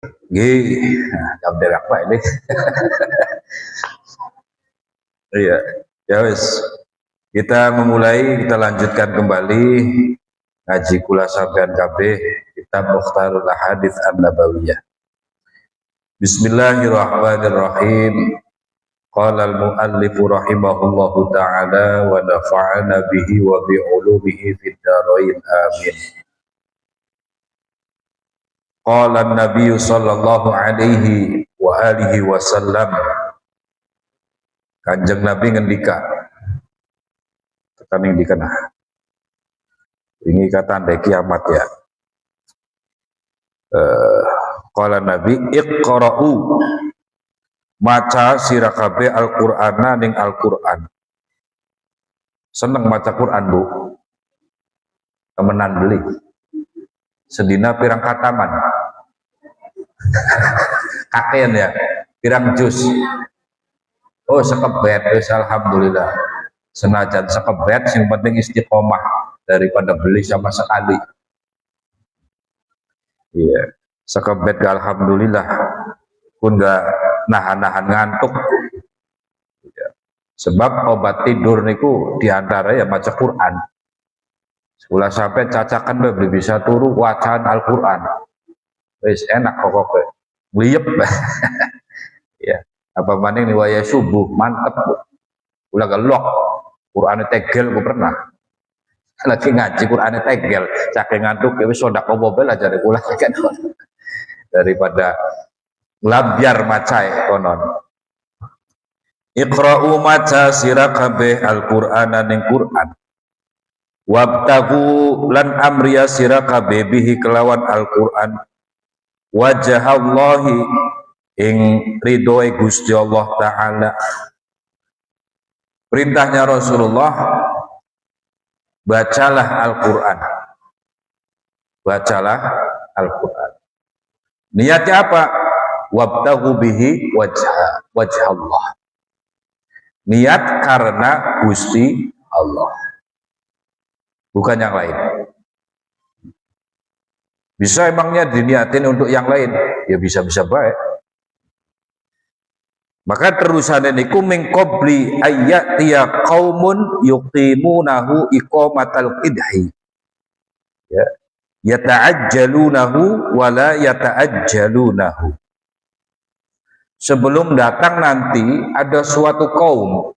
Nggih, jam apa ini? Iya, ya wis. Kita lanjutkan kembali ngaji kula sampean kabeh kitab Mukhtarul Ahadits An-Nabawiyah. Bismillahirrahmanirrahim. Qala al-muallif rahimahullahu taala wa nafa'ana bihi wa bi ulumihi fid dharain amin. Qala an-nabiy sallallahu alaihi wa alihi wasallam. Kanjeng Nabi ngendika tekan ngendika ini kata tanda kiamat ya. Qala Nabi iqra'u maca sira kabeh Al-Qur'ana ning Al-Qur'an. Seneng maca Qur'an, Bu? Temenan beli. Sedina pirang kataman. Kakean ya, pirang jus. Oh, sekebet, wis alhamdulillah. Senajan sekebet, yang penting istiqomah daripada beli sama sekali. Iya, sekebet alhamdulillah. Pun nggak nahan-nahan ngantuk. Ya. Sebab obat tidur niku diantara ya maca Quran. Sekolah sampai cacakan beli bisa turu wacaan Al-Quran. Wis enak pokoknya. Liep. Ya. Apa maning nih waya subuh mantep. Ulah gelok. Quran tegel gue pernah. Lagi ngaji Quran tegel. Saking ngantuk ya wis sodak mobil aja deh kula kan. Daripada labiar macai konon. Iqra'u maca sira kabeh Al-Qur'ana ning Qur'an. Wabtagu lan amriya sira kabeh bihi kelawan Al-Qur'an. Wajahallahi ing ridhoe Gusti Allah taala. Perintahnya Rasulullah, bacalah Al-Qur'an. Bacalah Al-Qur'an. Niatnya apa? Wabtagu bihi wajah Allah. Niat karena Gusti Allah, bukan yang lain. Bisa emangnya diniatin untuk yang lain? Ya bisa-bisa baik. Maka terusannya niku min qabli ayyatiya qaumun yuqimunahu iqamatal qidhi. Ya. Yata'ajjalunahu wa la yata'ajjalunahu. Sebelum datang nanti ada suatu kaum,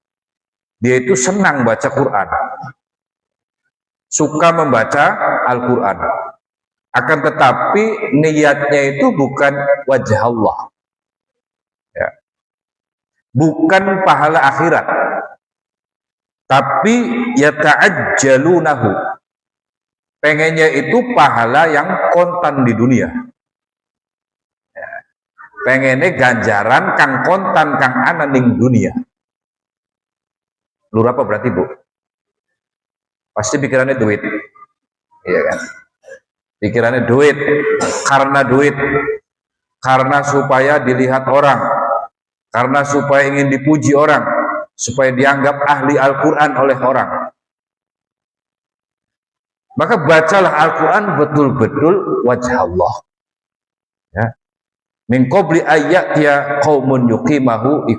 dia itu senang baca Quran, suka membaca Al-Quran, akan tetapi niatnya itu bukan wajah Allah, ya. Bukan pahala akhirat, tapi yata'ajjalunahu, pengennya itu pahala yang kontan di dunia. Pengennya ganjaran kang kontan kang ana ning dunia. Lur apa berarti, Bu? Pasti pikirannya duit. Iya kan? Pikirannya duit, karena supaya dilihat orang, karena supaya ingin dipuji orang, supaya dianggap ahli Al-Quran oleh orang. Maka bacalah Al-Quran betul-betul wajah Allah. Ya. Min qabli ayyatiya qaumun yuqimahu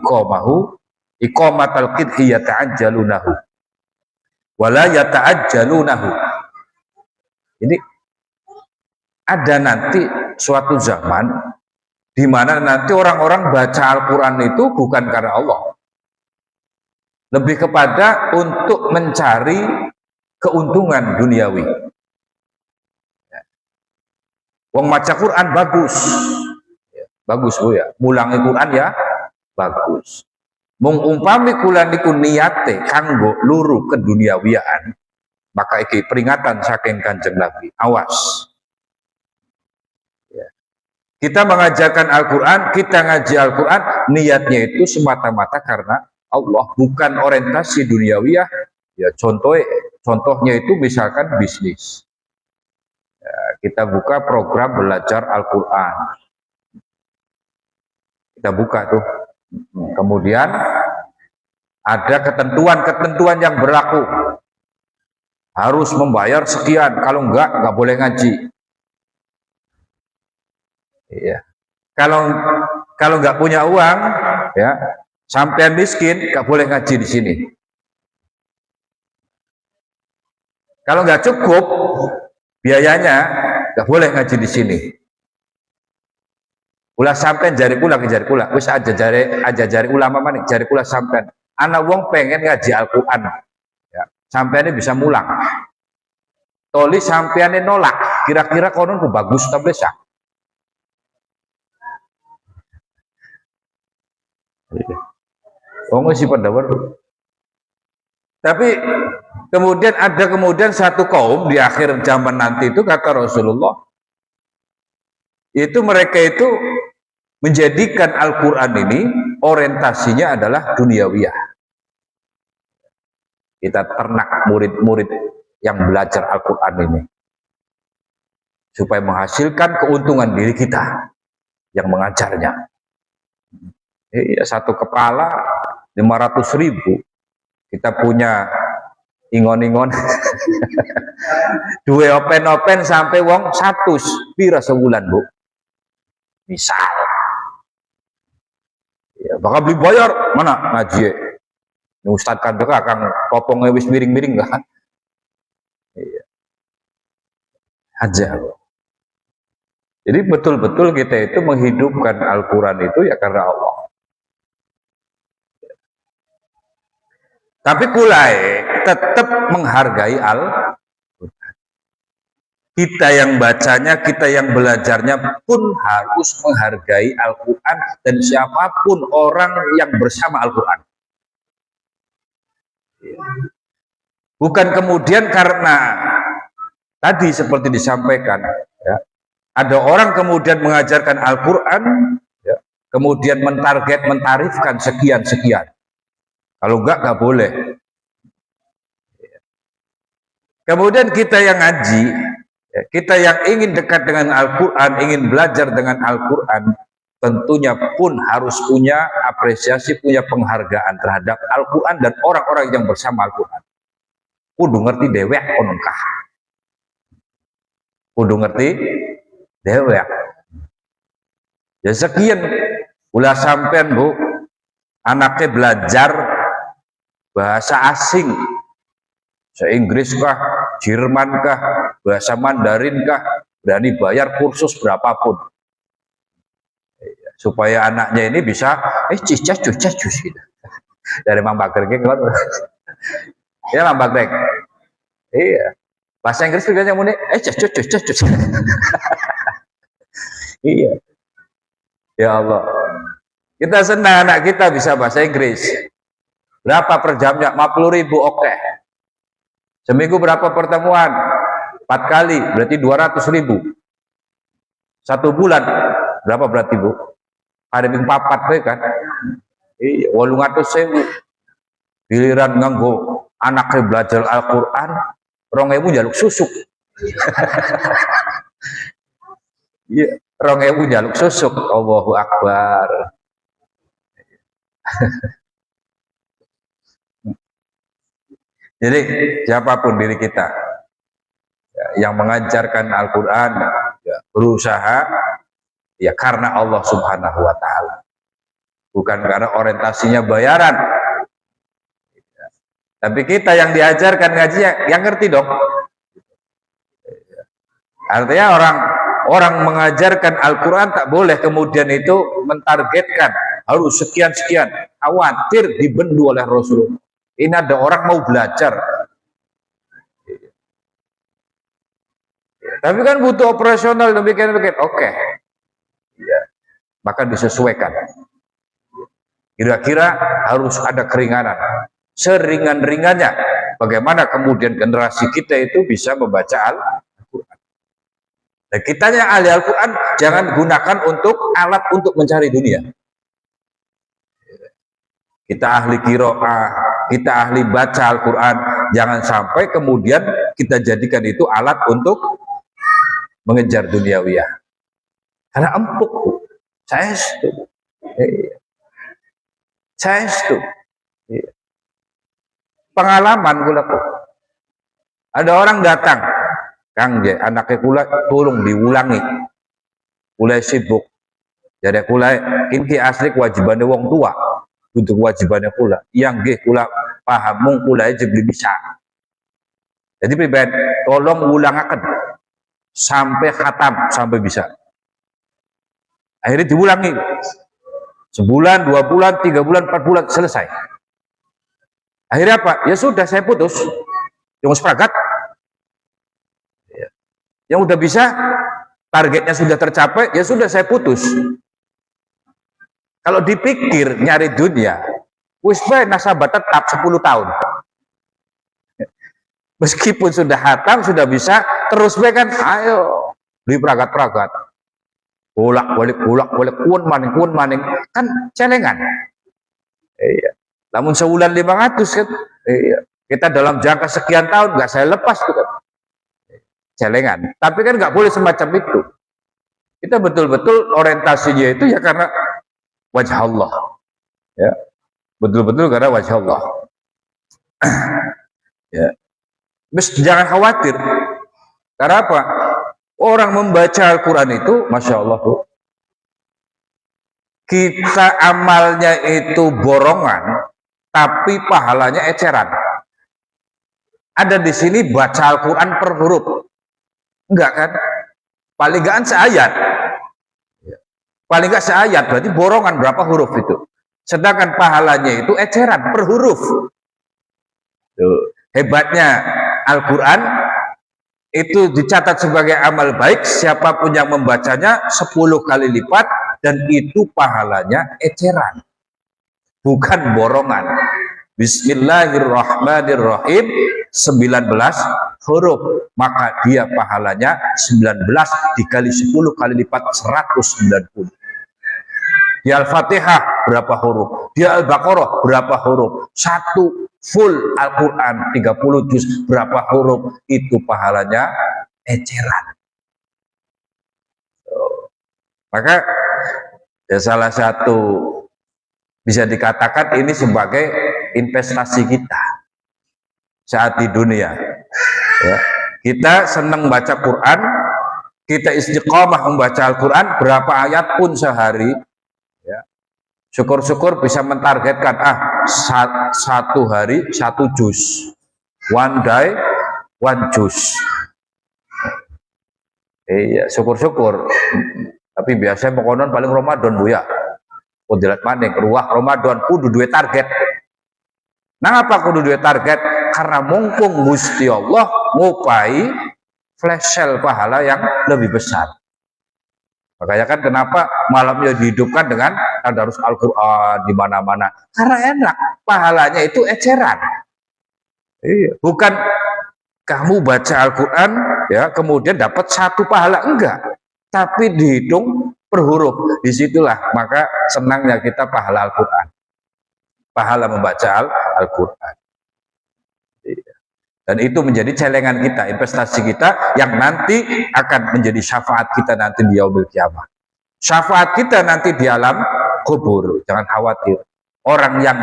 iqamatal qidhi yata'ajjalunahu wa la yata'ajjalunahu. Jadi ada nanti suatu zaman di mana nanti orang-orang baca Al-Quran itu bukan karena Allah, lebih kepada untuk mencari keuntungan duniawi. Wong maca Quran bagus. Bagus, Bu ya, mulangi Quran ya bagus. Mengumpami kula niku niate kanggo luru keduniawiaan, maka iki peringatan saking Kanjeng Nabi, awas. Ya. Kita mengajarkan Al-Quran, kita ngaji Al-Quran, niatnya itu semata-mata karena Allah, bukan orientasi duniawiyah. Ya contohnya itu misalkan bisnis. Ya, kita buka program belajar Al-Quran. Kita buka tuh, kemudian ada ketentuan yang berlaku, harus membayar sekian, kalau enggak boleh ngaji. Iya. Kalau kalau nggak punya uang, ya, sampean miskin, nggak boleh ngaji di sini. Kalau nggak cukup biayanya, nggak boleh ngaji di sini. Ulah sampean jari kula ke jari kula, wis aja jari ulama manik jari kula sampean. Anak wong pengen ngaji Al-Quran, ya, sampean bisa mulang. Toli sampean nolak, kira-kira konon ku bagus ta bisa. Wong wis pada weruh. Tapi kemudian satu kaum di akhir zaman nanti itu kata Rasulullah, itu mereka itu menjadikan Al-Quran ini orientasinya adalah duniawiyah. Kita ternak murid-murid yang belajar Al-Quran ini supaya menghasilkan keuntungan diri kita yang mengajarnya. Satu kepala 500.000. Kita punya ingon-ingon dua open sampai wong 100 pira sebulan, Bu, misal ya, bakal beli bayar mana ngaji Ustadz kan kang popongnya wis miring-miring kan, iya. Aja. Jadi betul-betul kita itu menghidupkan Al-Quran itu ya karena Allah. Tapi kulai tetap menghargai Al-Quran. Kita yang bacanya, kita yang belajarnya pun harus menghargai Al-Quran dan siapapun orang yang bersama Al-Quran. Bukan kemudian karena tadi seperti disampaikan, ya, ada orang kemudian mengajarkan Al-Quran, ya, kemudian mentarifkan sekian-sekian. Kalau nggak boleh. Kemudian kita yang ngaji, kita yang ingin dekat dengan Al-Quran, ingin belajar dengan Al-Quran, tentunya pun harus punya apresiasi, punya penghargaan terhadap Al-Quran dan orang-orang yang bersama Al-Quran. Kudu ngerti dewek onongkah. Kudu ngerti dewek. Ya sekian, ulah sampean, Bu, anaknya belajar bahasa asing, se-Inggris kah, Jerman kah, bahasa Mandarin kah, berani bayar kursus berapapun supaya anaknya ini bisa cicas gitu. Dari Mang Bagger gitu. Ya Mang Bagger. Iya. Bahasa Inggris juga yang muni cicas. Iya. Ya Allah. Kita senang anak kita bisa bahasa Inggris. Berapa per jamnya? 50.000, oke. Seminggu berapa pertemuan? 4 kali, berarti 200.000. 1 bulan, berapa berarti, Bu? Ada yang 4 kan? Iya, 800.000. Giliran nganggo anaknya belajar Al-Quran, 2.000 jaluk susuk. Iya, 2.000 jaluk susuk. Allahu Akbar. Jadi siapapun diri kita ya, yang mengajarkan Al-Quran ya, berusaha ya karena Allah Subhanahu wa Ta'ala, bukan karena orientasinya bayaran ya. Tapi kita yang diajarkan ngaji yang ngerti dong. Artinya orang mengajarkan Al-Quran tak boleh kemudian itu mentargetkan harus sekian-sekian, khawatir dibendu oleh Rasulullah. Ini ada orang mau belajar, tapi kan butuh operasional demikian. Oke, ya, maka disesuaikan. Kira-kira harus ada keringanan, seringan-ringannya. Bagaimana kemudian generasi kita itu bisa membaca Al-Quran. Dan kita yang ahli Al-Quran jangan gunakan untuk alat untuk mencari dunia. Kita ahli qiraah, kita ahli baca Al-Quran, jangan sampai kemudian kita jadikan itu alat untuk mengejar duniawiyah. Karena empuk, saya itu pengalaman kula. Ada orang datang, Kang, anaknya kula tolong diulangi, mulai sibuk. Jadi kula ini asli kewajibannya wong tua untuk kewajibannya kula. Yang nggih kula paham mung kula aja belum bisa. Jadi pribadi tolong ulangaken sampai khatam sampai bisa. Akhirnya diulangi sebulan, 2 bulan, 3 bulan, 4 bulan selesai. Akhirnya apa? Ya sudah saya putus. Yang sepakat, yang udah bisa, targetnya sudah tercapai, ya sudah saya putus. Kalau dipikir nyari dunia, wis bae nasabah tetap 10 tahun. Meskipun sudah hatam, sudah bisa, terus bae kan, ayo beli peragat-peragat. Bolak-balik, kun maning, kan celengan. Iya. Namun sebulan 500 kan, iya. Kita dalam jangka sekian tahun nggak saya lepas tuh kan. Celengan. Tapi kan nggak boleh semacam itu. Kita betul-betul orientasinya itu ya karena wajah Allah. Ya. Betul-betul karena wajah Allah. Ya. Terus jangan khawatir. Karena apa? Orang membaca Al-Quran itu, Masya Allah tuh, kita amalnya itu borongan, tapi pahalanya eceran. Ada di sini baca Al-Quran per huruf. Enggak kan? Paling enggak seayat. Paling enggak seayat, berarti borongan berapa huruf itu. Sedangkan pahalanya itu eceran per huruf. Tuh. Hebatnya Al-Quran itu dicatat sebagai amal baik, siapapun yang membacanya 10 kali lipat, dan itu pahalanya eceran, bukan borongan. Bismillahirrahmanirrahim 19 huruf, maka dia pahalanya 19 dikali 10 kali lipat 190. Di Al-Fatihah berapa huruf? Di Al-Baqarah berapa huruf? Satu full Al-Quran 30 juz berapa huruf? Itu pahalanya eceran. Maka ya salah satu bisa dikatakan ini sebagai investasi kita saat di dunia. Ya. Kita senang baca Quran, kita istiqomah membaca Al-Quran berapa ayat pun sehari. Syukur-syukur bisa mentargetkan satu hari 1 juz, one day 1 juz. Iya, syukur-syukur. Tapi biasanya pokoknya paling Ramadan bu ya. Kudilat maning ruah Ramadan kudu duwe target. Nah apa kudu duwe target? Karena mumpung Gusti Allah ngupai flash sale pahala yang lebih besar. Makanya kan kenapa malamnya dihidupkan dengan tadarus Al-Quran di mana-mana? Karena enak, pahalanya itu eceran. Iya. Bukan kamu baca Al-Quran ya kemudian dapat 1 pahala, enggak. Tapi dihitung per huruf. Disitulah maka senangnya kita pahala Al-Quran, pahala membaca Al-Quran. Iya. Dan itu menjadi celengan kita, investasi kita yang nanti akan menjadi syafaat kita nanti di yaumil kiamah. Syafaat kita nanti di alam kubur. Jangan khawatir. Orang yang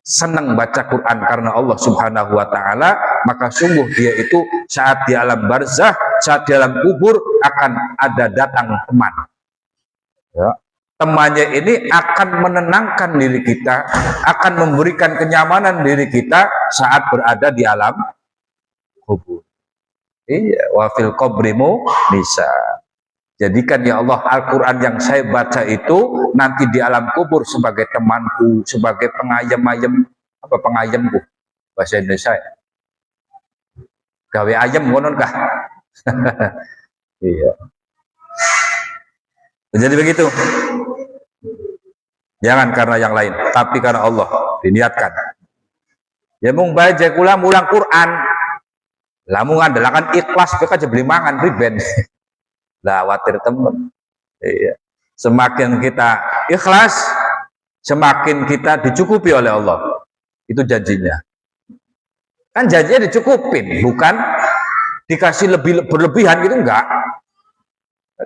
senang baca Quran karena Allah Subhanahu wa Ta'ala, maka sungguh dia itu saat di alam barzah, saat di alam kubur akan ada datang teman. Ya. Temannya ini akan menenangkan diri kita, akan memberikan kenyamanan diri kita saat berada di alam kubur. Iya, wafil qabrimu bisa. Jadikan ya Allah Al-Quran yang saya baca itu nanti di alam kubur sebagai temanku, sebagai pengayem-ayem, apa pengayemku bahasa Indonesia ya? Gawe ayem ngonon kah? Iya. Jadi begitu. Jangan karena yang lain, tapi karena Allah diniatkan. Ya mung baca kula mulang Quran. Lamu ngandelakan ikhlas mereka aja beli mangan riben. Lah khawatir temen. Iya. Semakin kita ikhlas, semakin kita dicukupi oleh Allah. Itu janjinya. Kan janjinya dicukupin, bukan dikasih lebih berlebihan gitu enggak.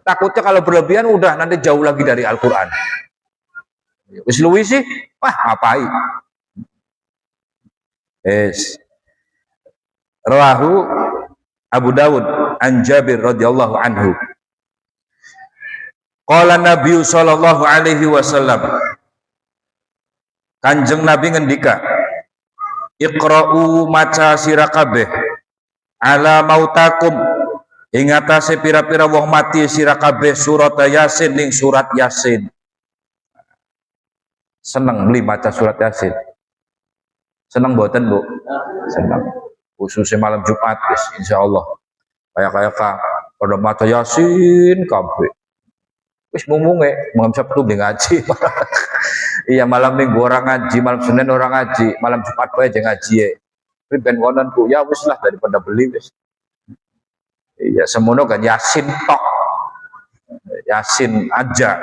Takutnya kalau berlebihan udah nanti jauh lagi dari Al-Quran. Wis luwi sih, wah ngapain? Rawahu Abu Dawud an Jabir radhiyallahu anhu. Qala Nabi sallallahu alaihi wasallam, Kanjeng Nabi ngendika, Iqra'u maca sira kabeh ala mautakum ing atase pira-pira wong mati sira kabeh surat Yasin ning surat Yasin. Seneng beli maca surat Yasin. Seneng mboten, Bu? Seneng. Khususnya malam Jumat, guys, insyaallah. Kayak pada maca Yasin kabeh. Wis mumunge, malam Sabtu beli ngaji. Iya, malam Minggu orang ngaji, malam Senin orang ngaji, malam Jumat bae aja ngaji ya. Tapi ben konon ku, ya wis lah daripada beli wis. Iya, semono kan Yasin tok. Yasin aja.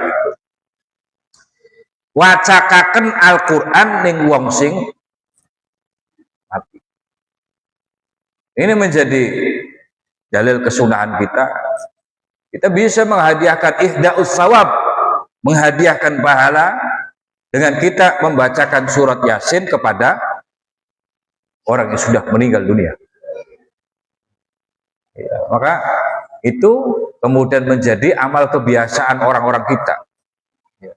Wacakaken Al-Qur'an ning wong sing mati. Ini menjadi dalil kesunahan kita. Kita bisa menghadiahkan ihda'us sawab, menghadiahkan pahala dengan kita membacakan surat Yasin kepada orang yang sudah meninggal dunia. Ya, maka itu kemudian menjadi amal kebiasaan orang-orang kita. Ya.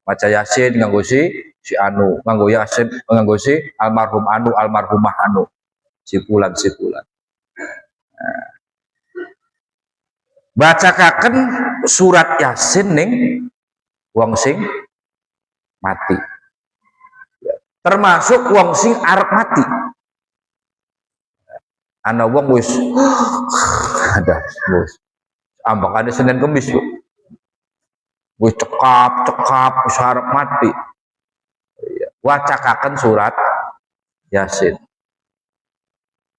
Baca Yasin nganggo si anu, nganggo Yasin nganggo si almarhum anu, almarhumah anu, si fulan. Nah. Bacakaken surat Yasin ning wong sing mati. Ya. Termasuk wong sing arep mati. Ana wong wis ada wis ambakane Senin Kemis, Bu. Wis cekap wis arep mati. Ya. Wacakaken surat Yasin.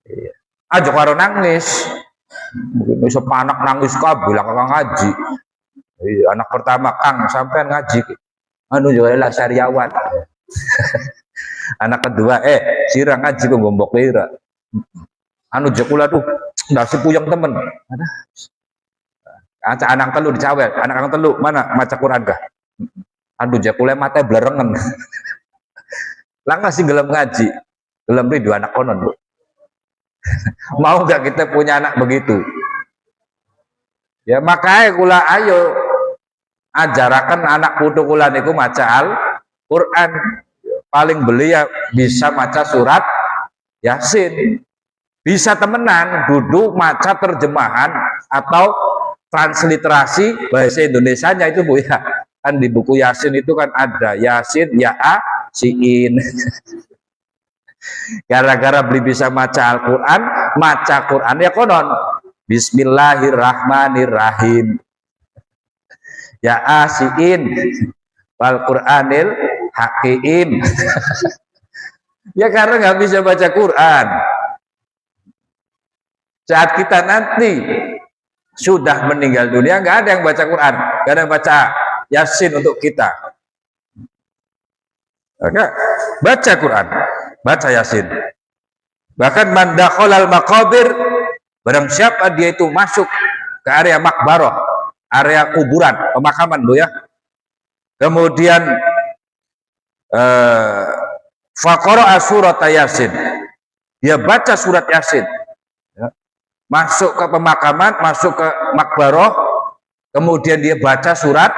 Ya. Aja karo nangis. Mungkin bisa panak nangis kabeh lah kakang ngaji. Iya, anak pertama Kang sampean ngaji. Anu juga lah syariawan. Anak kedua sira ngaji kok gombok lira. Anu jekula tuh nasi puyeng temen. Ada anak telu dicawel, anak telu mana maca Quran kah? Anu jekula mate blerengen. Lah ngasih gelem ngaji. Gelem dua anak konon, Bu. Mau nggak kita punya anak begitu? Ya makanya kula ayo ajarakan anak putu kula niku maca Al-Qur'an. Paling belia bisa maca surat Yasin. Bisa temenan duduk maca terjemahan atau transliterasi bahasa Indonesianya itu, Bu, ya. Kan di buku Yasin itu kan ada Yasin, Ya-A, Siin. Gara-gara beli bisa maca Al-Quran, maca Quran ya konon Bismillahirrahmanirrahim, Ya Asiin wal Quranil Hakim. Ya karena nggak bisa baca Quran. Saat kita nanti sudah meninggal dunia, nggak ada yang baca Quran, nggak ada yang baca Yasin untuk kita. Maka baca Quran, baca Yasin. Bahkan man dakhalal maqabir, barang siapa dia itu masuk ke area makbaroh, area kuburan, pemakaman, Bu, ya. Kemudian faqara'a surat Yasin, dia baca surat Yasin, ya. Masuk ke pemakaman, masuk ke makbaroh, kemudian dia baca surat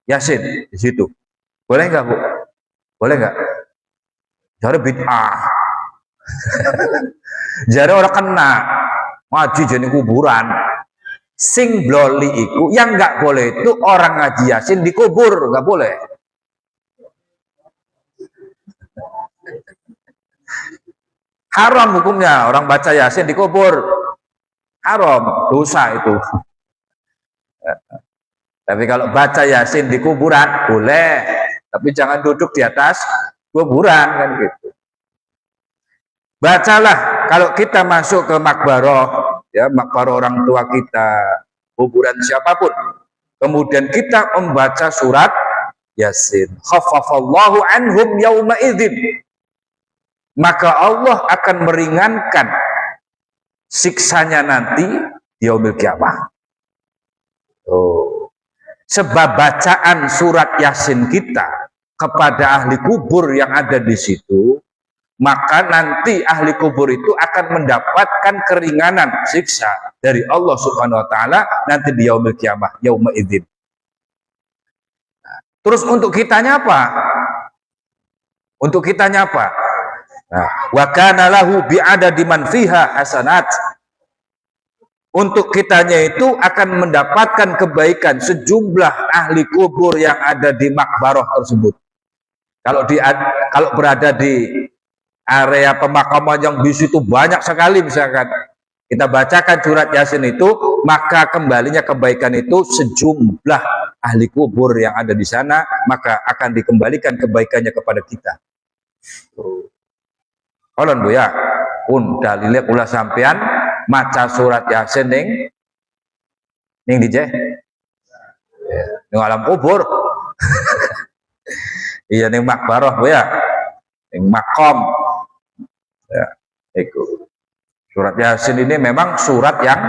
Yasin di situ. Boleh nggak, Bu? Boleh nggak? Jadi bid'ah. Jadi orang kena ngaji jadi kuburan. Sing bloli iku yang nggak boleh itu orang ngaji Yasin dikubur, nggak boleh. Haram hukumnya orang baca Yasin dikubur. Haram, dosa itu. Tapi kalau baca Yasin di kuburan boleh. Tapi jangan duduk di atas kuburan, kan gitu. Bacalah kalau kita masuk ke makbaroh, ya, makbaroh orang tua kita, kuburan siapapun. Kemudian kita membaca surat Yasin. Khaffafallahu anhum yauma idzin. Maka Allah akan meringankan siksanya nanti di yaumil kiamah. Sebab bacaan surat Yasin kita kepada ahli kubur yang ada di situ, maka nanti ahli kubur itu akan mendapatkan keringanan siksa dari Allah Subhanahu wa taala nanti di yaumil kiamah, yauma idzin. Terus untuk kitanya apa? Untuk kitanya apa? Nah, wa kana lahu bi'adadi man fiha hasanat. Untuk kitanya itu akan mendapatkan kebaikan sejumlah ahli kubur yang ada di makbaroh tersebut. Kalau berada di area pemakaman yang di situ banyak sekali, misalkan kita bacakan surat Yasin itu, maka kembalinya kebaikan itu sejumlah ahli kubur yang ada di sana, maka akan dikembalikan kebaikannya kepada kita. Kolon Bu ya, pun dalilnya kula sampean maca surat Yasin ning di ning alam kubur. Iya ning makbaroh Bu ya, ning makom. Ya, itu. Surat Yasin ini memang surat yang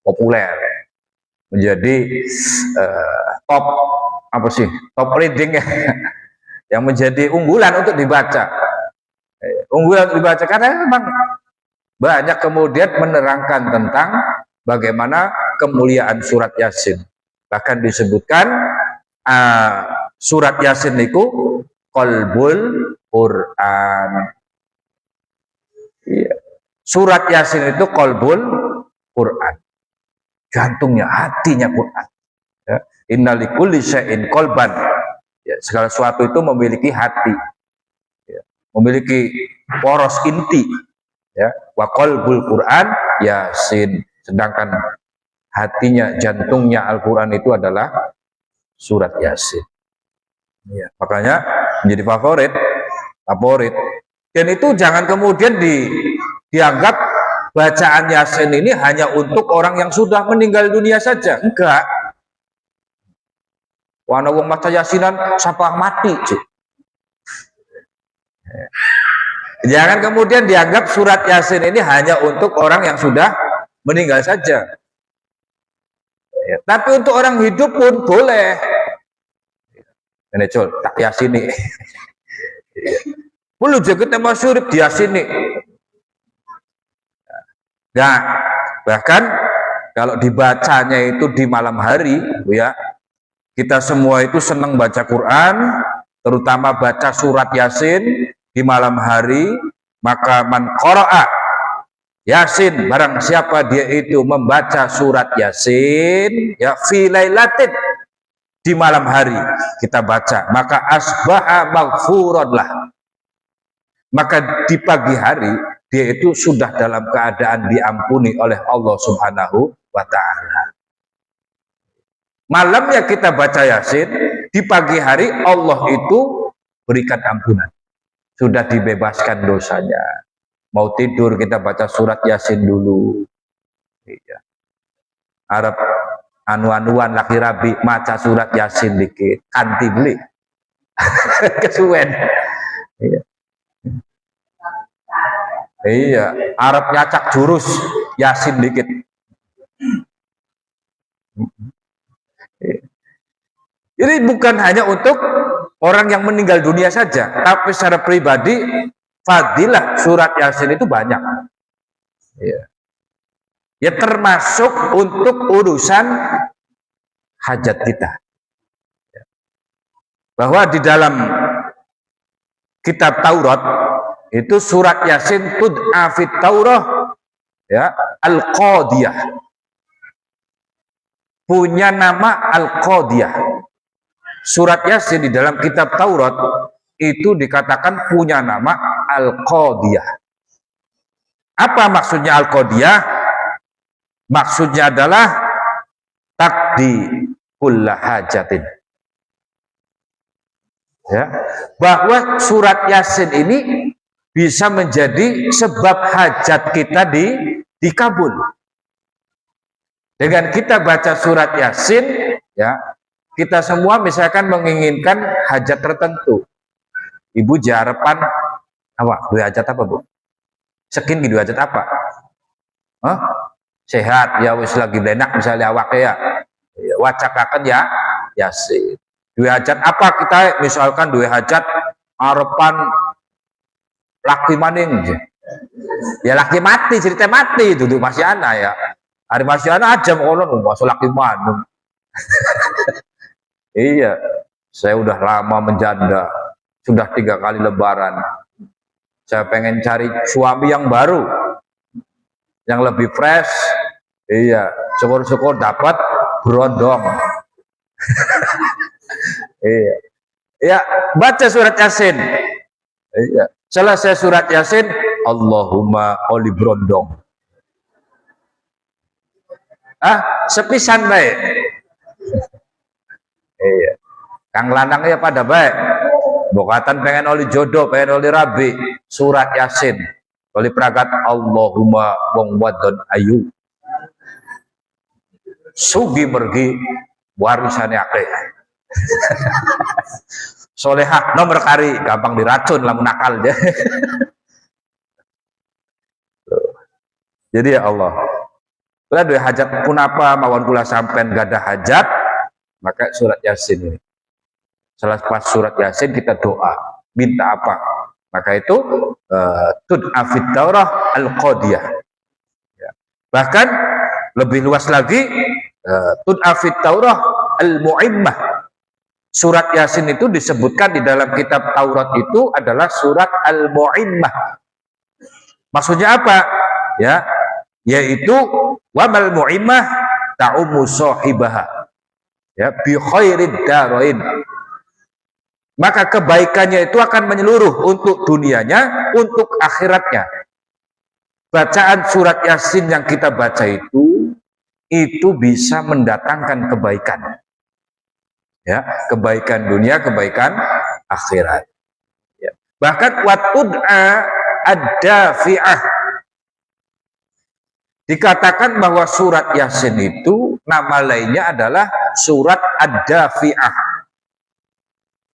populer, menjadi top top reading ya, yang menjadi unggulan untuk dibaca. Unggulan untuk dibaca karena memang banyak kemudian menerangkan tentang bagaimana kemuliaan surat Yasin. Bahkan disebutkan surat Yasin itu qalbul Quran. Iya. Surat Yasin itu qalbul Quran. Jantungnya, hatinya Quran. Ya. Inna likulli syai'in qalban. Ya, segala sesuatu itu memiliki hati. Ya. Memiliki poros inti. Ya, wa qalbul Quran Yasin. Sedangkan hatinya, jantungnya Al-Quran itu adalah surat Yasin. Ya, makanya menjadi favorit. Dan itu jangan kemudian dianggap bacaan Yasin ini hanya untuk orang yang sudah meninggal dunia saja. Enggak. Wana wong maca Yasinan sapa mati. Jangan kemudian dianggap surat Yasin ini hanya untuk orang yang sudah meninggal saja. Ya, tapi untuk orang hidup pun boleh. Ini col, tak Yasini. Perlu jaga nama surip di Yasini. Nah, bahkan kalau dibacanya itu di malam hari, ya, kita semua itu senang baca Quran, terutama baca surat Yasin di malam hari, maka man qara'a Yasin, barang siapa dia itu membaca surat Yasin, ya fi lailatin, di malam hari kita baca, maka asbaha maghfuran lah. Maka di pagi hari dia itu sudah dalam keadaan diampuni oleh Allah Subhanahu wa ta'ala. Malamnya kita baca Yasin, di pagi hari Allah itu berikan ampunan. Sudah dibebaskan dosanya. Mau tidur kita baca surat Yasin dulu. Iya. Arab anu-anuan laki rabi maca surat Yasin dikit, kanti beli. Kesuwen. Iya. Iya, Arab nyacak jurus Yasin dikit. Ini bukan hanya untuk orang yang meninggal dunia saja, tapi secara pribadi fadilah surat Yasin itu banyak. Ya, ya termasuk untuk urusan hajat kita. Bahwa di dalam kitab Taurat itu surat Yasin tud'a fit Taurah, ya, Al-Qadiyah. Punya nama Al-Qadiyah. Surat Yasin di dalam kitab Taurat itu dikatakan punya nama Al-Qadiyah. Apa maksudnya Al-Qadiyah? Maksudnya adalah taqdi kulla hajatin. Ya, bahwa surat Yasin ini bisa menjadi sebab hajat kita dikabul. Dengan kita baca surat Yasin, ya, kita semua misalkan menginginkan hajat tertentu. Ibu jarapan apa? Dua hajat apa, Bu? Sekin gitu hajat apa? Hah? Sehat, ya wis lagi benak misalnya awake ya. Wacakaken ya Yasin. Dua hajat apa kita misalkan dua hajat arepan laki maning, ya laki mati, cerita mati, duduk masih anak ya. Hari masih anak aja kolon masuk laki maning. Iya, Saya udah lama menjanda, sudah 3 kali lebaran. Saya pengen cari suami yang baru, yang lebih fresh. Iya, syukur-syukur dapat berondong. Iya. Ya, baca surat Yasin. Iya. Selesai surat Yasin, Allahumma oli berondong. Sepisan baik. Iya. Kang lanang ya pada baik. Bokatan pengen oli jodoh, pengen oli rabi, surat Yasin. Oli pragat Allahumma wong wadon ayu. Sugi mergi warisannya akeh. Solehah nomor kari, gampang diracun lamun nakal aja. Jadi ya Allah, kula duwe hajat pun apa mawon kula sampean gadah hajat, maka surat Yasin ini. Selepas surat Yasin kita doa, minta apa? Maka itu tud'a fit Taurah al-Qadiyah. Ya. Bahkan lebih luas lagi, tud'a fit Taurah al-Mu'immah. Surat Yasin itu disebutkan di dalam kitab Taurat itu adalah surat al-Mu'immah. Maksudnya apa? Ya, yaitu wamal mu'immah ta'ummu sahibaha. Ya, bi khairid darain. Maka kebaikannya itu akan menyeluruh untuk dunianya, untuk akhiratnya. Bacaan surat Yasin yang kita baca itu bisa mendatangkan kebaikan. Ya, kebaikan dunia, kebaikan akhirat. Ya. Bahkan watud'a ad-dafi'ah. Dikatakan bahwa surat Yasin itu nama lainnya adalah surat ad-dafi'ah.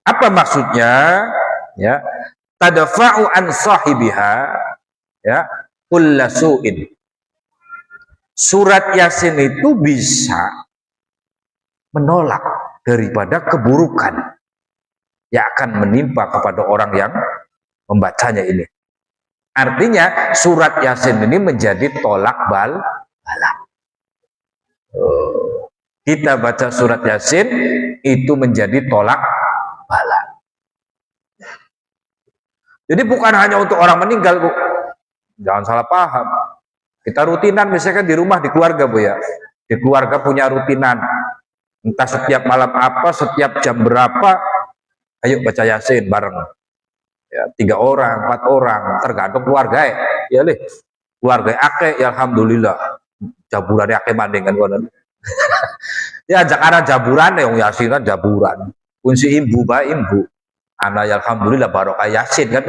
Apa maksudnya? Ya, tadfa'u an sahibiha, ya, kulla su'in. Surat Yasin itu bisa menolak daripada keburukan yang akan menimpa kepada orang yang membacanya ini. Artinya surat Yasin ini menjadi tolak bala. Kita baca surat Yasin itu menjadi tolak bala. Jadi bukan hanya untuk orang meninggal, Bu. Jangan salah paham. Kita rutinan misalkan di rumah, di keluarga, Bu, ya. Di keluarga punya rutinan. Entah setiap malam apa, setiap jam berapa, ayo baca Yasin bareng. Ya, 3 orang, 4 orang, tergantung keluarga ya. Lih, keluarga akeh, ya alhamdulillah. Jaburan akeh bandingan konon. Ya Jakarta jaburan yang Yasinan jaburan. Kunci imbu ba imbu. Ana ya alhamdulillah barokah Yasin kan.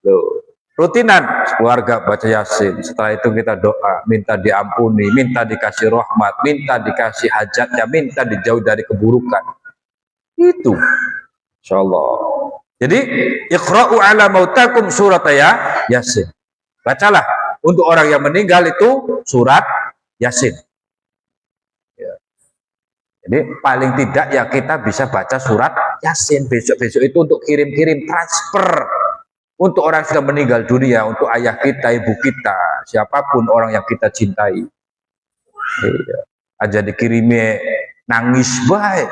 Loh, rutinan keluarga baca Yasin. Setelah itu kita doa, minta diampuni, minta dikasih rahmat, minta dikasih hajatnya, minta dijauh dari keburukan. Itu insyaallah. Jadi iqra'u ala mautakum surat Yasin. Bacalah untuk orang yang meninggal itu surat Yasin. Ya. Jadi paling tidak ya kita bisa baca surat Yasin besok-besok itu untuk kirim-kirim transfer untuk orang yang sudah meninggal dunia, untuk ayah kita, ibu kita, siapapun orang yang kita cintai. Ya. Aja dikirimi nangis baik.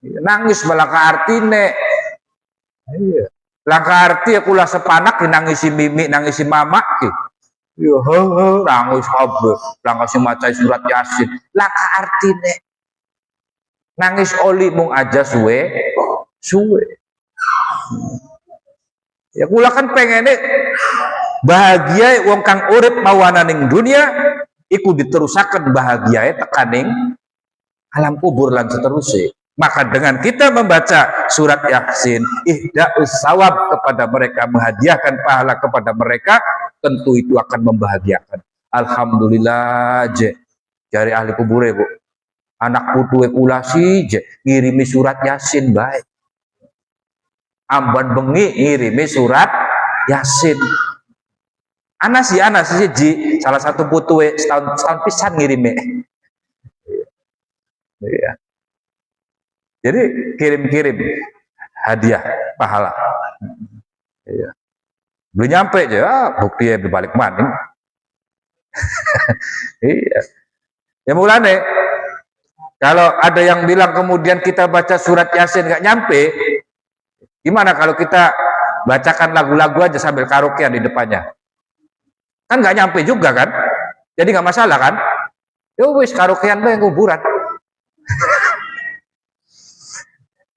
Nangis balaka artine. Iya. Langkah arti aku lah sepanak nangisi mimi, nangisi mama ki. Yo nangis kabeh. Langkah si maca surat Yasin. Langkah artine. Nangis oli mung aja suwe. Ya kula kan pengennya bahagia wong kang urip mawana ning dunia iku diterusaken bahagiae tekaning alam kubur lan seterusnya. Maka dengan kita membaca surat Yasin, ihda'us sawab kepada mereka, menghadiahkan pahala kepada mereka, tentu itu akan membahagiakan. Alhamdulillah je. Dari ahli kubur, Bu. Anak putu kula si je ngirimi surat Yasin baik. Amban bengi ngirimi surat Yasin. Anas sih ji salah satu putu setahun pisan ngirimi. Iya. Jadi kirim-kirim hadiah pahala. Iya. Belum nyampe aja, bukti di balik maning. Iya. Ya mulane Kalau ada yang bilang kemudian kita baca surat Yasin nggak nyampe, gimana kalau kita bacakan lagu-lagu aja sambil karaokean di depannya? Kan nggak nyampe juga kan? Jadi nggak masalah kan? Ya wis karaokean yang kuburan.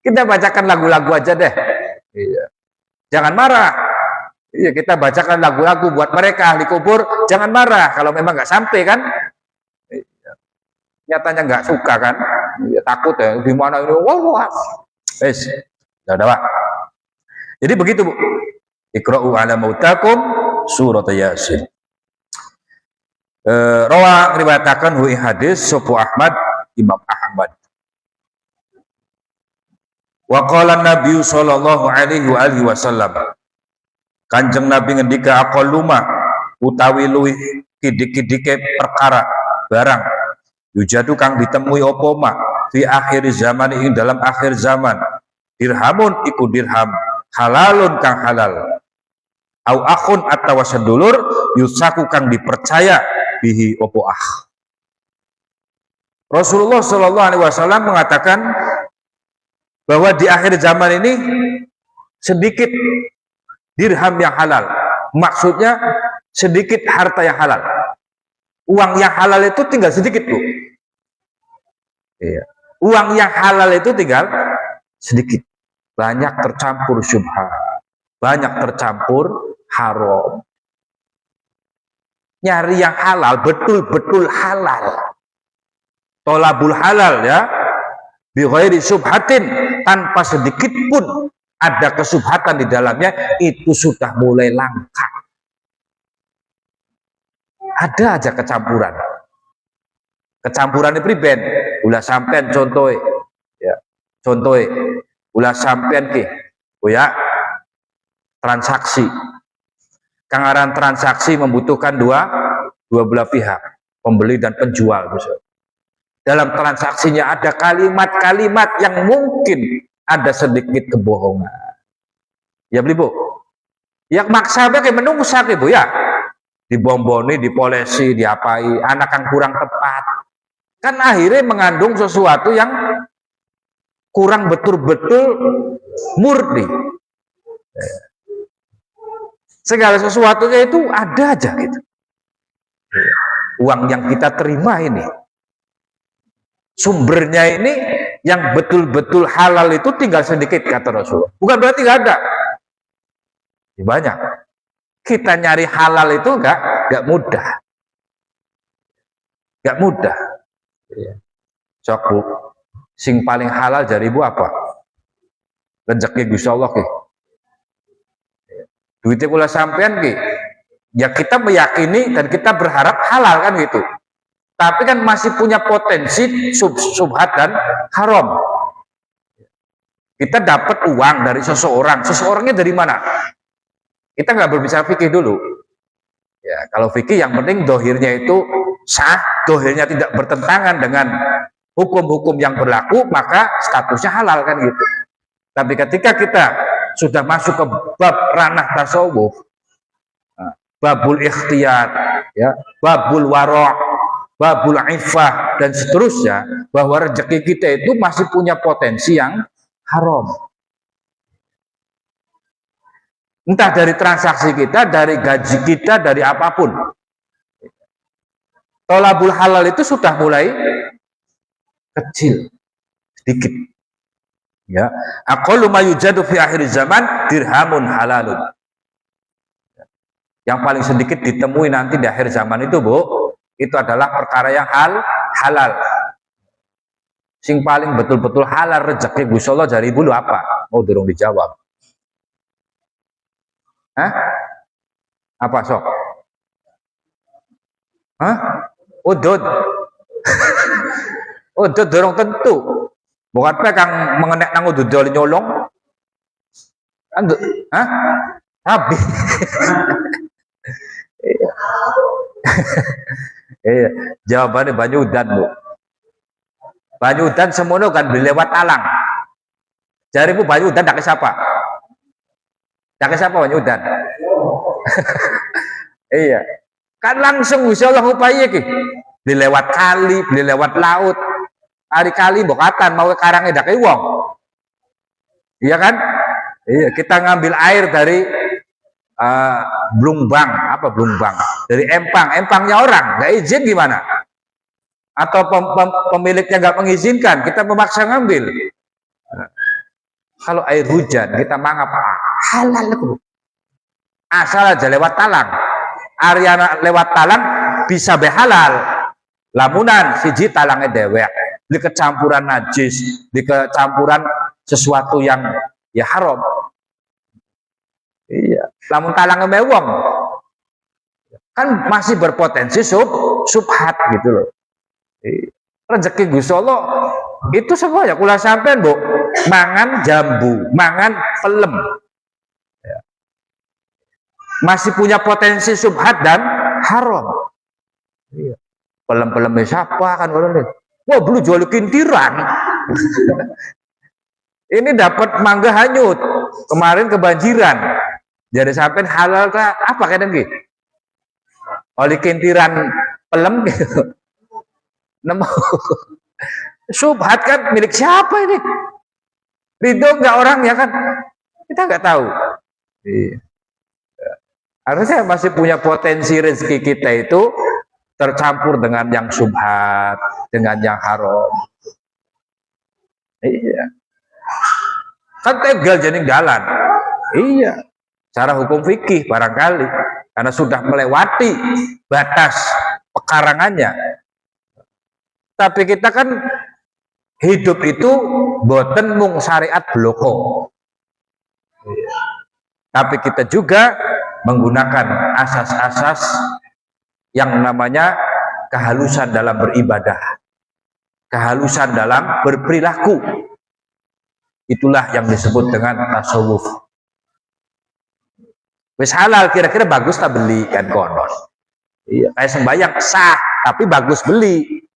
Kita bacakan lagu-lagu aja deh. Iya. Jangan marah. Iya, kita bacakan lagu-lagu buat mereka ahli kubur. Jangan marah kalau memang nggak sampai kan? Iya. Nyatanya nggak suka kan? Ya, takut ya. Gimana ini? Wah. Wes. Udah, Pak. Jadi begitu, Bu. Iqra'u ala mautakum surat Yasin. Rawa riwayatakan hu hadis sopo Ahmad, Imam Ahmad. Wa qala Nabi sallallahu alaihi wa alihi wasallam. Kanjeng Nabi ngendika aqalluma utawi luwih kidik-kidike perkara barang yujadu kang ditemui apa ma fi akhir zaman ing dalam akhir zaman dirhamun iku dirham halalun kang halal au akhun atawa sedulur yusaku kang dipercaya bihi opo ah. Rasulullah Shallallahu Alaihi Wasallam mengatakan bahwa di akhir zaman ini sedikit dirham yang halal, maksudnya sedikit harta yang halal. Uang yang halal itu tinggal sedikit, Bu. Iya. Uang yang halal itu tinggal sedikit, banyak tercampur syubhat, banyak tercampur haram. Nyari yang halal, betul-betul halal. Tolabul halal ya. Bi ghairi syubhatin, tanpa sedikit pun ada kesubhatan di dalamnya, itu sudah mulai langka. Ada aja kecampuran. Kecampuran priben, ulah sampean contoh ya. Contoh ulah sampean ki. Oh ya. Transaksi. Kangaran transaksi membutuhkan dua belah pihak, pembeli dan penjual misalnya. Dalam transaksinya ada kalimat-kalimat yang mungkin ada sedikit kebohongan. Ya beli, Bu. Yang maksanya kayak menungsak ibu ya. Dibomboni, dipolesi, diapai, anak yang kurang tepat. Kan akhirnya mengandung sesuatu yang kurang betul-betul murni. Segala sesuatunya itu ada aja gitu. Uang yang kita terima ini, sumbernya ini yang betul-betul halal itu tinggal sedikit kata Rasulullah. Bukan berarti nggak ada. Banyak. Kita nyari halal itu nggak mudah. Nggak mudah. Sok, Bu. Sing paling halal dari Ibu apa? Rezeki Gusti Allah ki. Duitnya kula sampean ki. Ya kita meyakini dan kita berharap halal kan gitu. Tapi kan masih punya potensi subhat dan haram. Kita dapat uang dari seseorang. Seseorangnya dari mana? Kita nggak berbicara fikih dulu. Ya, kalau fikih yang penting dohirnya itu sah, dohirnya tidak bertentangan dengan hukum-hukum yang berlaku, maka statusnya halal kan gitu. Tapi ketika kita sudah masuk ke bab ranah tasawuf, babul ikhtiyar, ya, babul wara', babul ifah dan seterusnya, bahwa rezeki kita itu masih punya potensi yang haram. Entah dari transaksi kita, dari gaji kita, dari apapun. Tolabul halal itu sudah mulai kecil, sedikit. Ya, aqallu ma yujadu fi akhir zaman dirhamun halalun. Yang paling sedikit ditemui nanti di akhir zaman itu, Bu, itu adalah perkara yang halal. Sing paling betul-betul halal rezeki Gusti Allah dari Ibu apa? Mau durung dijawab. Hah? Apa sok? Hah? Udud. Udud durung tentu. Bukan pe kang mengenek nang udud nyolong. Hah? Habis. Iya, jawabannya Banyudan, Bu. Banyudan semono kan beli lewat talang. Jari Bu Banyudan dak siapa? Dak siapa Banyudan? Iya. Kan langsung insyaallah upaya iki. Beli lewat kali, beli lewat laut. Ari kali bokatan mau ke karangnya dak wong. Iya kan? Iya, kita ngambil air dari Blumbang, apa Blumbang? Dari empangnya orang, nggak izin gimana? Atau pemiliknya nggak mengizinkan, kita memaksa ngambil. Kalau air hujan kita mangap halal itu. Asal aja lewat talang. Ariana lewat talang bisa behalal. Lamunan siji talangnya dewek, di kecampuran najis, di kecampuran sesuatu yang ya haram. Iya, lamun talangnya mewong kan masih berpotensi subhat gitu loh. Rezeki Gusti Allah itu semua ya kula sampean, Bu. Mangan jambu, mangan pelem. Ya. Masih punya potensi subhat dan haram. Iya. Pelem-pelemnya siapa kan orang. Wah, dulu jual kintiran. Ini dapat mangga hanyut. Kemarin kebanjiran. Jadi sampai halal kah? Apa kadang gitu? Oleh kintiran pelem gitu. Nemu. Subhat kan milik siapa ini? Ridho nggak orang ya kan? Kita nggak tahu. Iya. Harusnya masih punya potensi rezeki kita itu tercampur dengan yang subhat, dengan yang haram. Iya. Kan tegal jadi jalan. Iya. Cara hukum fikih barangkali karena sudah melewati batas pekarangannya. Tapi kita kan hidup itu boten mung syariat bloko. Iya. Tapi kita juga menggunakan asas-asas yang namanya kehalusan dalam beribadah, kehalusan dalam berperilaku. Itulah yang disebut dengan tasawuf. Wis halal kira-kira bagus tak beli kan konon. Iya, kayak sembahyang sah tapi bagus beli.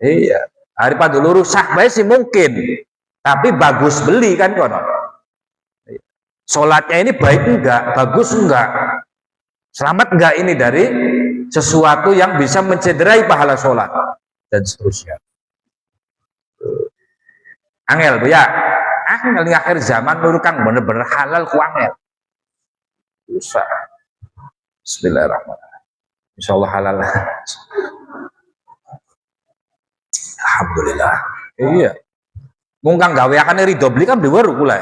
Iya, daripada lurus sah baik sih mungkin, tapi bagus beli kan konon. Sholatnya ini baik enggak, bagus enggak, selamat enggak ini dari sesuatu yang bisa mencederai pahala sholat dan seterusnya. Angel bu ya, angel di akhir zaman menurut kang bener-bener halal ku angel. Susah. Bismillahirrahmanirrahim. Insyaallah halal. Alhamdulillah. Iya. Mungkang gawe akan ridho beli kan di warung pula.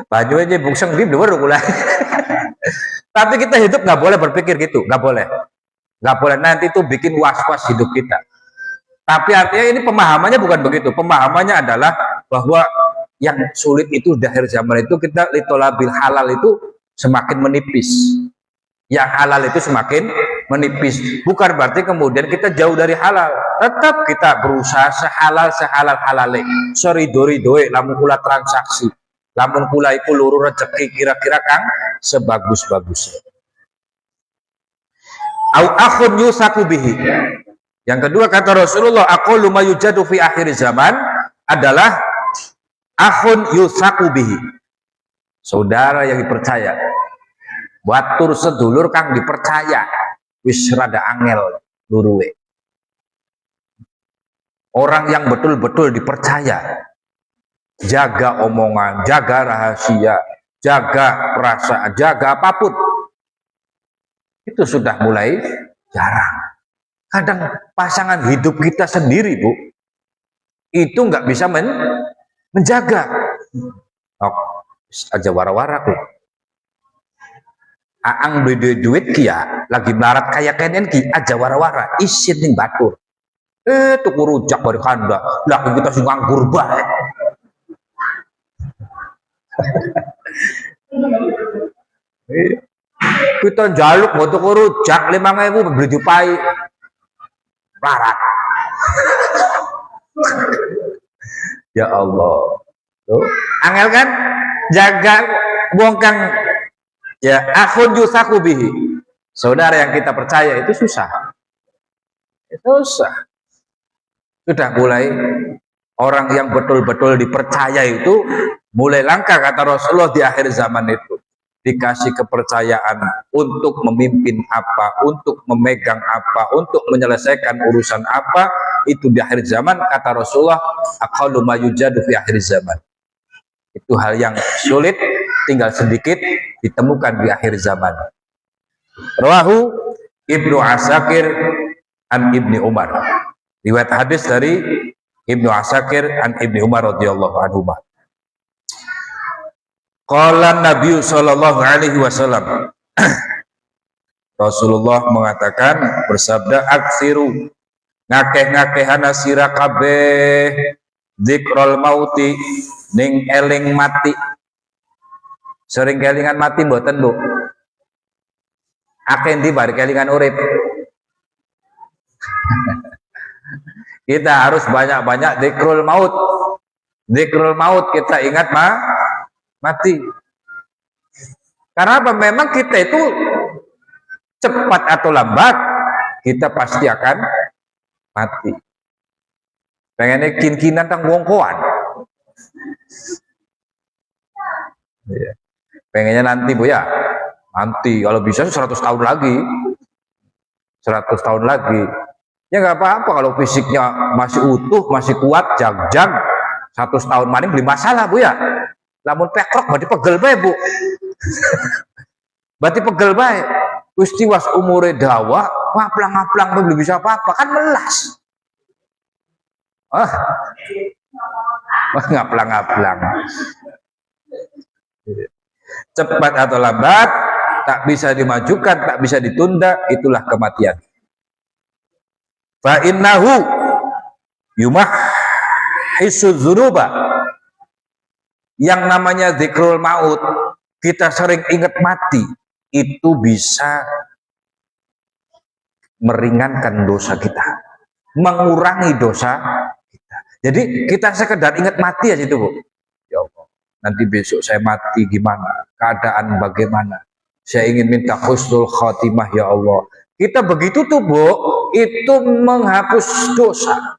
Baju aja bukseng di luar pula. Tapi kita hidup nggak boleh berpikir gitu, nggak boleh, nanti itu bikin was-was hidup kita. Tapi artinya ini pemahamannya bukan begitu. Pemahamannya adalah bahwa yang sulit itu di akhir zaman itu kita litolabil halal itu semakin menipis, yang halal itu semakin menipis. Bukan berarti kemudian kita jauh dari halal. Tetap kita berusaha sehalal halale. Sori-dori-doe lamun kula transaksi. Lamun kula iku luru rezeki kira-kira kang sebagus-bagusnya. Au akhun yusaku bihi. Yang kedua kata Rasulullah, aqulu ma yujadu fi akhir zaman adalah akhun yusaku bihi. Saudara yang dipercaya. Watur sedulur kang dipercaya. Wis rada angel luruwe. Orang yang betul-betul dipercaya. Jaga omongan, jaga rahasia, jaga perasaan, jaga apapun. Itu sudah mulai jarang. Kadang pasangan hidup kita sendiri, Bu, itu nggak bisa menjaga. Oh, aja wara-wara tuh. Aang beli duit kia, lagi melarat kayak kenen ki aja wara-wara, isin ning batur. Tuku rujak dari kanda, lagi kita sing nganggur bae. Kita jaluk mau tuku rujak 5.000 beli jupai. Barat. Ya Allah. Tuh, angel kan jaga wong kang ya akhun yusaku bihi. Saudara yang kita percaya itu susah. Itu susah. Sudah mulai orang yang betul-betul dipercaya itu mulai langka kata Rasulullah di akhir zaman itu. dikasih kepercayaan untuk memimpin apa, untuk memegang apa, untuk menyelesaikan urusan apa, itu di akhir zaman, kata Rasulullah, aqallu ma yujadu fi akhir zaman. Itu hal yang sulit, tinggal sedikit ditemukan di akhir zaman. Rawahu Ibnu Asakir an Ibni Umar. Riwayat hadis dari Ibnu Asakir an Ibni Umar radhiyallahu anhu. Qala Nabi sallallahu alaihi wasallam. Rasulullah mengatakan, bersabda, aksiru ngakeh-ngakehana sira kabeh dzikrul mauti ning eling mati. Sering kelingan mati mboten, Bu? Akeh ndi bar kelingan urip. Kita harus banyak-banyak dzikrul maut. Dzikrul maut, kita ingat mati. Karena apa? Memang kita itu cepat atau lambat kita pasti akan mati. Pengennya kin-kinan tang wongkoan. Pengennya nanti, Bu, ya. Nanti kalau bisa 100 tahun lagi. 100 tahun lagi. Ya nggak apa-apa kalau fisiknya masih utuh, masih kuat, jag-jag. 100 tahun maning beli masalah, Bu, ya. Lamun pekrok berarti pegel bae, Bu. Berarti pegel bae. Gusti was umure dawa, ngaplang-ngaplang belum bisa apa-apa, kan melas. Ngaplang-ngaplang. Cepat atau lambat, tak bisa dimajukan, tak bisa ditunda, itulah kematian. Fa innahu yumahhisu dzunuba. Yang namanya dzikrul maut, kita sering ingat mati, itu bisa meringankan dosa kita, mengurangi dosa kita. Jadi kita sekedar ingat mati aja itu, Bu. Ya Allah, nanti besok saya mati gimana? Keadaan bagaimana? Saya ingin minta husnul khotimah, ya Allah. Kita begitu tuh, Bu, itu menghapus dosa.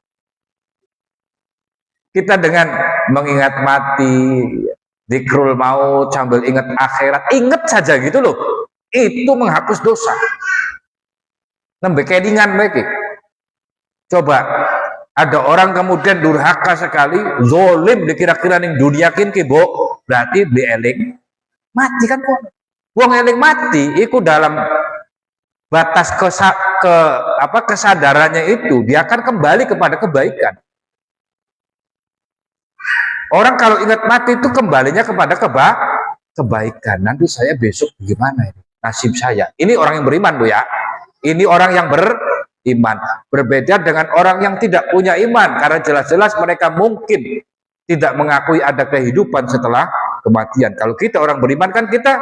Kita dengan mengingat mati, dzikrul maut, sambil ingat akhirat, ingat saja gitu loh, itu menghapus dosa. Nembe kelingan baik. Coba ada orang kemudian durhaka sekali, zolim dikira-kira ning dunia kin ki, Bu, berarti beli eling mati kan, kok. Wong eling mati iku dalam batas kesadarannya itu dia akan kembali kepada kebaikan. Orang kalau ingat mati itu kembalinya kepada kebaikan. Nanti saya besok gimana ini? Nasib saya. Ini orang yang beriman, Bu, ya. Ini orang yang beriman. Berbeda dengan orang yang tidak punya iman. Karena jelas-jelas mereka mungkin tidak mengakui ada kehidupan setelah kematian. Kalau kita orang beriman kan kita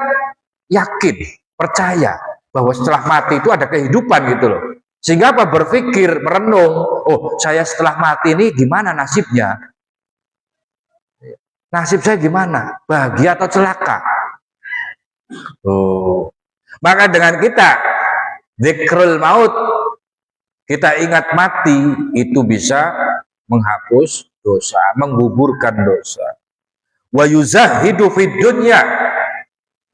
yakin, percaya bahwa setelah mati itu ada kehidupan gitu loh. Sehingga apa? Berpikir, merenung, oh saya setelah mati ini gimana nasibnya? Nasib saya gimana? Bahagia atau celaka? Oh. Maka dengan kita dzikrul maut, kita ingat mati, itu bisa menghapus dosa, menggugurkan dosa. Wa yuzahidu fid dunya.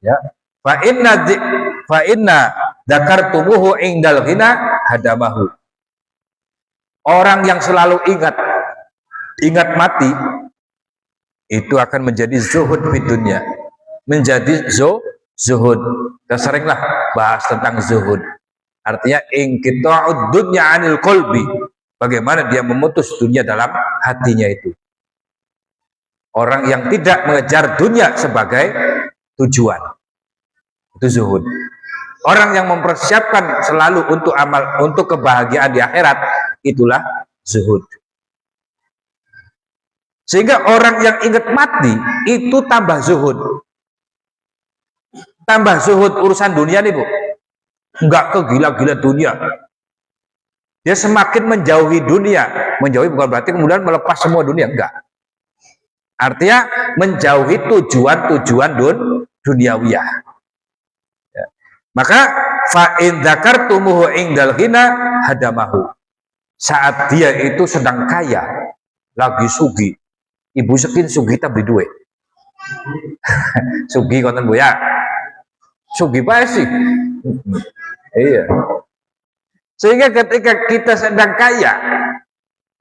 Ya. Fa inna dzakartumuhu indal ghina hadamahu. Orang yang selalu ingat mati, itu akan menjadi zuhud di dunia, menjadi zuhud. Kita seringlah bahas tentang zuhud. Artinya inqita'ud dunya 'anil qalbi. Bagaimana dia memutus dunia dalam hatinya itu. Orang yang tidak mengejar dunia sebagai tujuan, itu zuhud. Orang yang mempersiapkan selalu untuk amal, untuk kebahagiaan di akhirat, itulah zuhud. Sehingga orang yang ingat mati itu tambah zuhud. Tambah zuhud urusan dunia nih, Bu. Enggak kegila-gila dunia. Dia semakin menjauhi dunia. Menjauhi bukan berarti kemudian melepas semua dunia, enggak. Artinya menjauhi tujuan-tujuan duniawiyah. Ya. Maka fa in dzakartumuhu indal ghina hadamahu. Saat dia itu sedang kaya, lagi sugih. Ibu sekin sugih tak beli duit. Sugih konten, Bu, ya. Sugi bae sih. Iya. Sehingga ketika kita sedang kaya,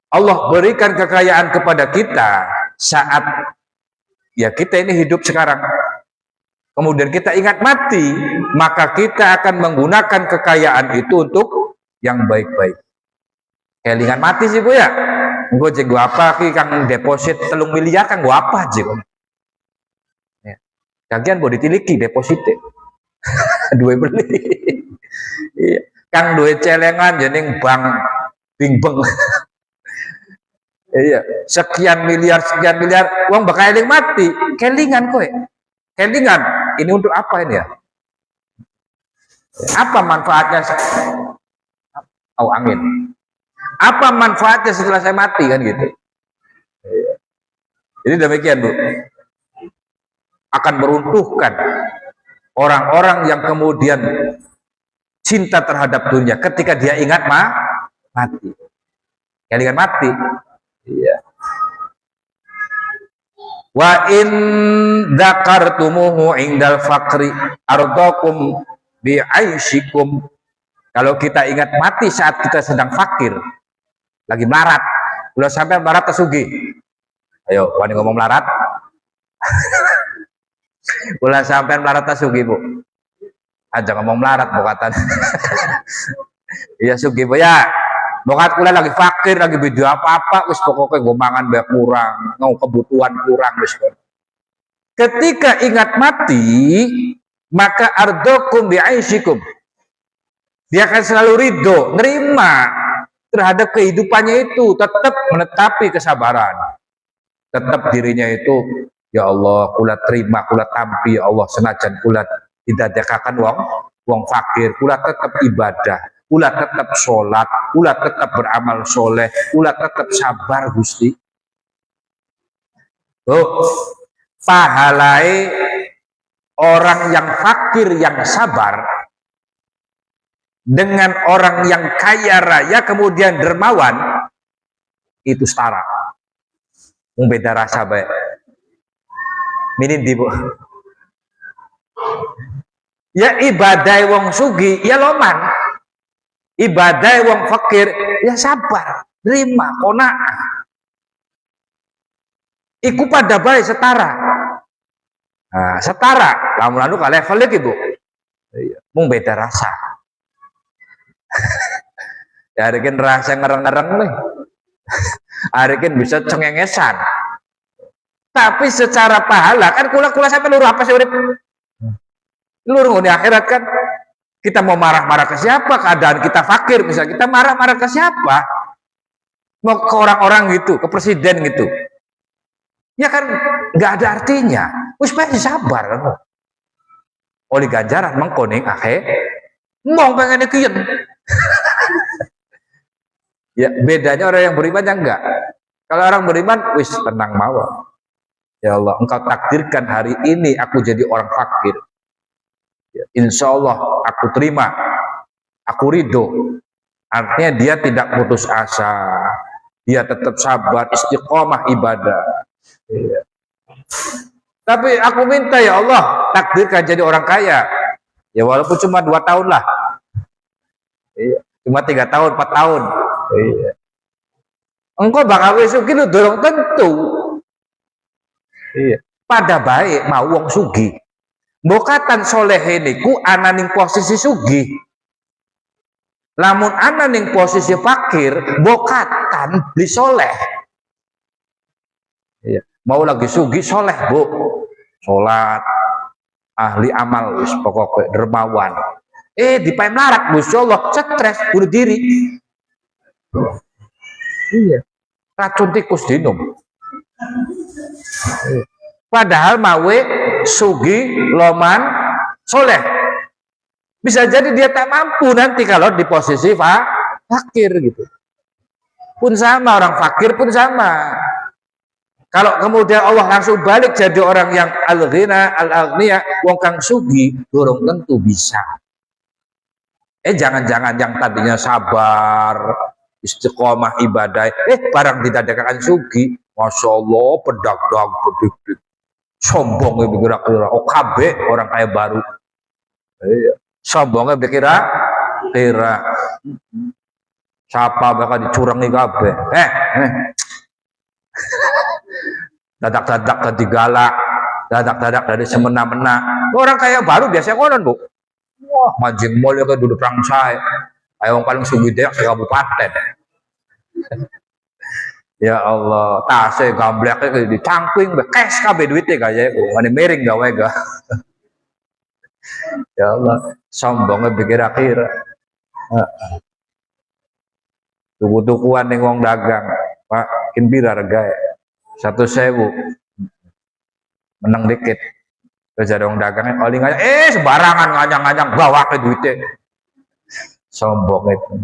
Allah berikan kekayaan kepada kita saat ya kita ini hidup sekarang. Kemudian kita ingat mati, maka kita akan menggunakan kekayaan itu untuk yang baik-baik. Kelingan mati sih Bu ya. Gue jago apa ki kang deposit 3 miliar kan gue apa aja kok. Ya. Kagian boleh ditiliki depositnya. Duwe beli. Iya. Kang duwe celengan jeneng bank bingbeng. Iya, sekian miliar uang bakal eling mati. Kelingan kowe. Kelingan. Ini untuk apa ini ya? Apa manfaatnya? Oh, angin. Apa manfaatnya setelah saya mati kan gitu? Iya. Jadi demikian Bu. Akan meruntuhkan orang-orang yang kemudian cinta terhadap dunia ketika dia ingat mati. Kelingan mati. Iya. Wa in dzakartumuhu indal faqri ardakum bi aisyikum. Kalau kita ingat mati saat kita sedang fakir, lagi melarat, udah sampai melarat tesugi. Ayo, wani ngomong melarat. Ulah sampai melarat tesugi Bu. Aja ngomong melarat bokatan. Iya sugi Bu ya. Bokat kula lagi fakir, lagi video apa-apa, wis pokoknya gue mangan banyak kurang, mau kebutuhan kurang wis. Ketika ingat mati, maka ardokum bi'aisyikum. Dia akan selalu ridho, nerima terhadap kehidupannya itu, tetap menetapi kesabaran. Tetap dirinya itu, ya Allah, kula terima, kula tampi, ya Allah, senajan kula tidak dekakan wong fakir, kula tetap ibadah. Ulah tetap sholat, ulah tetap beramal soleh, ulah tetap sabar Gusti. Oh, pahalai orang yang fakir yang sabar dengan orang yang kaya raya kemudian dermawan itu setara. Beda rasa baik. Minin di Bu. Ya ibadah wong sugi, ya loman. Ibadah wong fakir ya sabar, terima, kona'ah. Iku pada baik setara. Nah, setara. Lalu kalau level lagi Bu. Mung beda rasa. Ya harikin rasa ngereng-ngereng nih. Harikin bisa cengengesan. Tapi secara pahala kan kula sampai luruh apa sih urip? Luruh di akhirat kan. Kita mau marah-marah ke siapa? Keadaan kita fakir, misalnya kita marah-marah ke siapa? Mau ke orang-orang gitu, ke presiden gitu. Ya kan nggak ada artinya. Wis pasti sabar kan. Oleh ganjaran mengkoning mau pengen kian. Ya bedanya orang yang beriman yang enggak. Kalau orang beriman, wis tenang mawar. Ya Allah, Engkau takdirkan hari ini aku jadi orang fakir. Ya, insya Allah aku terima, aku ridho. Artinya dia tidak putus asa, dia tetap sabar, istiqomah ibadah. Ya. Tapi aku minta ya Allah takdirkan jadi orang kaya. Ya walaupun cuma 2 tahun lah, ya, cuma 3 tahun, 4 tahun. Ya. Engkau bakal sugi lu dorong tentu. Ya. Pada baik mau wong sugi. Bokatan soleh niku ananing posisi sugi. Lamun ananing posisi fakir, bokatan beli soleh. Iya. Mau lagi sugi soleh Bu, sholat, ahli amal, wis pokoknya dermawan. Di pae melarat, Masya Allah, stres, bunuh diri. Iya. Racun tikus dinum. Iya. Padahal mawe sugi loman soleh, bisa jadi dia tak mampu nanti kalau di posisi fakir gitu. Pun sama, orang fakir pun sama. Kalau kemudian Allah langsung balik jadi orang yang al-ghina, al-aghniya, wong kang sugi, dorong tentu bisa. Jangan-jangan yang tadinya sabar, istiqomah ibadah, barang tidak ada sugi, Masya Allah, pedagang, sombong, kira-kira OKB, orang kaya baru. Iya. Sombongnya kira kira siapa bakal dicurangi kabeh. Dadak-dadak tadi galak, dadak-dadak dari semena-mena. Orang kayak baru biasanya konon, Bu. Wah, mancing mall ya duduk perang saya. Ayo paling sugih saya kabupaten. Ya Allah, tasnya gambleknya dicangkuing, cash kabeh duitnya kaya mana miring gawe ga. Ya Allah, sombongnya pikir akhir. Tuku-tukuan ning wong dagang, Pak, pira harga 1.000. Menang dikit. Terus ada wong dagangnya paling aja sembarangan ngajang-ngajang bawa ke duitnya. Sombong itu.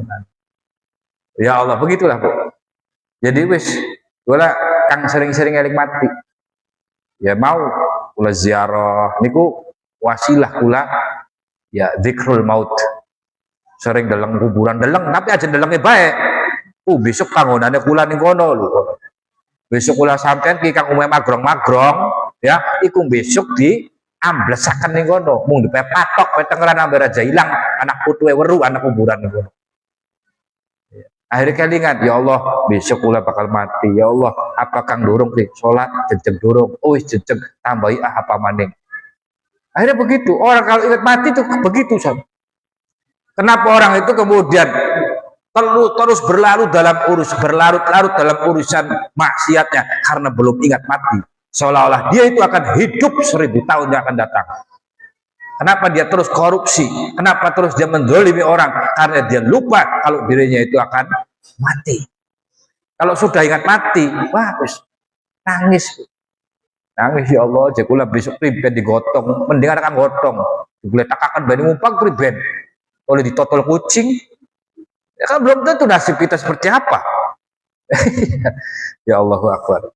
Ya Allah, begitulah, Bu. Jadi wis kula kang sering-sering eling mati. Ya mau kula ziarah niku wasilah kula ya dzikrul maut. Sering deleng kuburan deleng tapi aja delenge baik. Besok panggonane kula ning kono lho. Besok kula sampean ki kang umeh magrong-magrong ya iku besok di amblesaken ning kono. Mung dipepatok petengeran ambar aja ilang anak putuwe weru anak kuburan ning kono. Akhirnya kelingan, ya Allah besok kula bakal mati. Ya Allah, apa kang dorong nih sholat jejeg dorong, jejeg tambahi apa maning. Akhirnya begitu. Orang kalau ingat mati itu begitu, Sam. Kenapa orang itu kemudian terus berlarut berlarut-larut dalam urusan maksiatnya karena belum ingat mati. Seolah-olah dia itu akan hidup 1000 tahun yang akan datang. Kenapa dia terus korupsi? Kenapa terus dia menzalimi orang? Karena dia lupa kalau dirinya itu akan mati. Kalau sudah ingat mati, wah, nangis. Nangis, ya Allah, jekula besok priben digotong, mendingan akan gotong. Boleh takakan bani ngumpang priben. Oleh ditotol kucing. Ya kan belum tentu nasib kita seperti apa. Ya Allahu Akbar.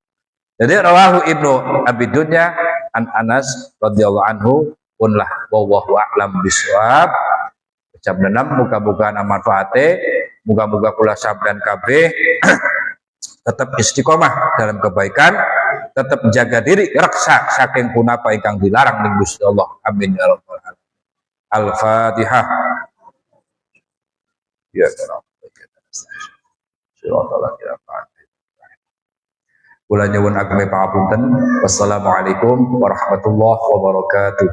Jadi rawahu Ibnu Abi Dunya an Anas radhiyallahu anhu punlah wallahu a'lam bishawab. Jam 6 muga-muga manfaate, muga-muga kula sampean kabeh tetap istiqomah dalam kebaikan, tetap menjaga diri reksa saking punapa ingkang dilarang ning Gusti Allah. Amin ya rabbal alamin. Al-Fatihah. Ya Allah. Kula nyuwun ageng pangapunten. Wassalamualaikum warahmatullahi wabarakatuh.